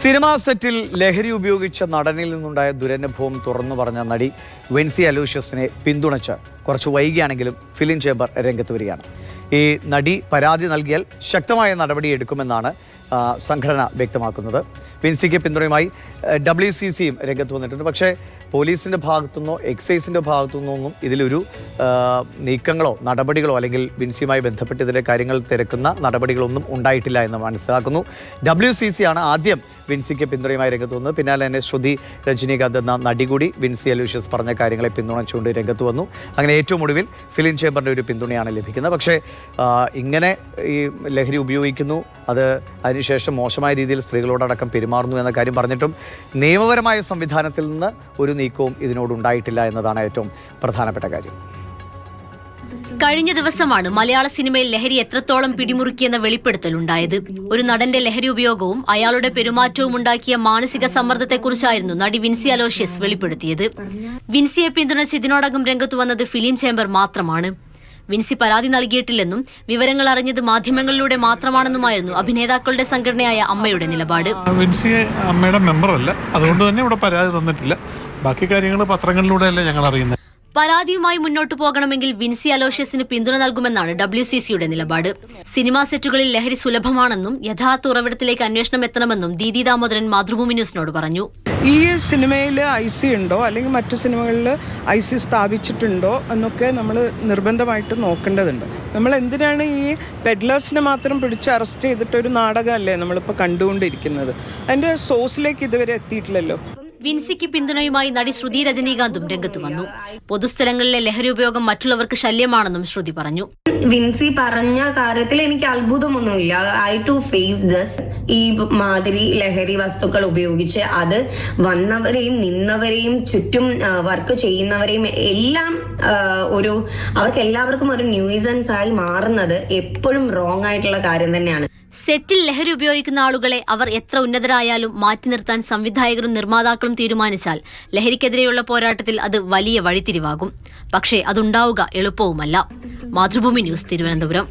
Cinema സെറ്റിൽ ലഹരി ഉപയോഗിച്ച നടനിൽ നിന്നുണ്ടായ ദുരനുഭവം തുറന്നു പറഞ്ഞ നടി വിൻസി അലോഷ്യസിനെ പിന്തുണച്ച് കുറച്ച് വൈകിയാണെങ്കിലും ഫിലിം ചേംബർ രംഗത്ത് വരികയാണ്. ഈ നടി പരാതി നൽകിയാൽ ശക്തമായ നടപടിയെടുക്കുമെന്നാണ് സംഘടന വ്യക്തമാക്കുന്നത്. വിൻസിക്ക് പിന്തുണയുമായി WCCയും രംഗത്ത് വന്നിട്ടുണ്ട്. പക്ഷേ പോലീസിൻ്റെ ഭാഗത്തുനിന്നോ എക്സൈസിൻ്റെ ഭാഗത്തുനിന്നോ ഒന്നും ഇതിലൊരു നീക്കങ്ങളോ നടപടികളോ അല്ലെങ്കിൽ വിൻസിയുമായി ബന്ധപ്പെട്ട് ഇതിലെ കാര്യങ്ങൾ തിരക്കുന്ന നടപടികളൊന്നും ഉണ്ടായിട്ടില്ല എന്ന് മനസ്സിലാക്കുന്നു. WCC ആണ് ആദ്യം വിൻസിക്ക് പിന്തുണയുമായി രംഗത്ത് വന്നത്. പിന്നാലെ തന്നെ ശ്രുതി രജനീകാന്ത് എന്ന നടി കൂടി വിൻസി അലോഷ്യസ് പറഞ്ഞ കാര്യങ്ങളെ പിന്തുണച്ചുകൊണ്ട് രംഗത്ത് വന്നു. അങ്ങനെ ഏറ്റവും ഒടുവിൽ ഫിലിം ചേംബറിൻ്റെ ഒരു പിന്തുണയാണ് ലഭിക്കുന്നത്. പക്ഷേ ഇങ്ങനെ ഈ ലഹരി ഉപയോഗിക്കുന്നു, അത് അതിനുശേഷം മോശമായ രീതിയിൽ സ്ത്രീകളോടടക്കം പെരുമാറുന്നു എന്ന കാര്യം പറഞ്ഞിട്ടും നിയമപരമായ സംവിധാനത്തിൽ നിന്ന് ഒരു നീക്കവും ഇതിനോടുണ്ടായിട്ടില്ല എന്നതാണ് ഏറ്റവും പ്രധാനപ്പെട്ട കാര്യം. കഴിഞ്ഞ ദിവസമാണ് മലയാള സിനിമയിൽ ലഹരി എത്രത്തോളം പിടിമുറുക്കിയെന്ന വെളിപ്പെടുത്തലുണ്ടായത്. ഒരു നടന്റെ ലഹരി ഉപയോഗവും അയാളുടെ പെരുമാറ്റവും ഉണ്ടാക്കിയ മാനസിക സമ്മർദ്ദത്തെക്കുറിച്ചായിരുന്നു നടി വിൻസി അലോഷ്യസ് വെളിപ്പെടുത്തിയത്. വിൻസിയെ പിന്തുണച്ച് ഇതിനോടകം രംഗത്തു വന്നത് ഫിലിം ചേംബർ മാത്രമാണ്. വിൻസി പരാതി നൽകിയിട്ടില്ലെന്നും വിവരങ്ങൾ അറിഞ്ഞത് മാധ്യമങ്ങളിലൂടെ മാത്രമാണെന്നുമായിരുന്നു അഭിനേതാക്കളുടെ സംഘടനയായ അമ്മയുടെ നിലപാട്. വിൻസി അമ്മയുടെ മെമ്പറല്ല, അതുകൊണ്ട് തന്നെ ഇവിടെ പരാതി തന്നിട്ടില്ല. ബാക്കി കാര്യങ്ങൾ പത്രങ്ങളിലൂടെയല്ലേ ഞങ്ങൾ അറിയുന്നത്. പരാതിയുമായി മുന്നോട്ടു പോകണമെങ്കിൽ വിൻസി അലോഷ്യസിന് പിന്തുണ നൽകുമെന്നാണ് WCCയുടെ നിലപാട്. സിനിമാ സെറ്റുകളിൽ ലഹരി സുലഭമാണെന്നും യഥാർത്ഥ ഉറവിടത്തിലേക്ക് അന്വേഷണം എത്തണമെന്നും ദീദി ദാമോദരൻ മാതൃഭൂമി ന്യൂസിനോട് പറഞ്ഞു. ഈ സിനിമയിൽ IC ഉണ്ടോ അല്ലെങ്കിൽ മറ്റു സിനിമകളിൽ IC സ്ഥാപിച്ചിട്ടുണ്ടോ എന്നൊക്കെ നമ്മൾ നിർബന്ധമായിട്ട് നോക്കേണ്ടതുണ്ട്. നമ്മൾ എന്തിനാണ് ഈ പെഡ്ലേഴ്സിനെ മാത്രം പിടിച്ച് അറസ്റ്റ് ചെയ്തിട്ടൊരു നാടകമല്ലേ നമ്മളിപ്പോൾ കണ്ടുകൊണ്ടിരിക്കുന്നത്? അതിൻ്റെ സോഴ്സിലേക്ക് ഇതുവരെ എത്തിയിട്ടില്ലല്ലോ. വിൻസിക്ക് പിന്തുണയുമായി നടി ശ്രുതി രജനീകാന്തും രംഗത്ത് വന്നു. പൊതുസ്ഥലങ്ങളിലെ ലഹരി ഉപയോഗം മറ്റുള്ളവർക്ക് ശല്യമാണെന്നും ശ്രുതി പറഞ്ഞു. വിൻസി പറഞ്ഞ കാര്യത്തിൽ എനിക്ക് അത്ഭുതമൊന്നുമില്ല. I too face this. ഈ മാതിരി ലഹരി വസ്തുക്കൾ ഉപയോഗിച്ച് അത് വന്നവരെയും നിന്നവരെയും ചുറ്റും വർക്ക് ചെയ്യുന്നവരെയും എല്ലാം അവർക്ക് എല്ലാവർക്കും ഒരു ന്യൂസൻസ് ആയി മാറുന്നത് എപ്പോഴും റോങ് ആയിട്ടുള്ള കാര്യം തന്നെയാണ്. സെറ്റിൽ ലഹരി ഉപയോഗിക്കുന്ന ആളുകളെ അവർ എത്ര ഉന്നതരായാലും മാറ്റി നിർത്താൻ സംവിധായകരും നിർമ്മാതാക്കളും തീരുമാനിച്ചാൽ ലഹരിക്കെതിരെയുള്ള പോരാട്ടത്തിൽ അത് വലിയ വഴിത്തിരിവാകും. പക്ഷേ അതുണ്ടാവുക എളുപ്പവുമല്ല. മാതൃഭൂമി ന്യൂസ്, തിരുവനന്തപുരം.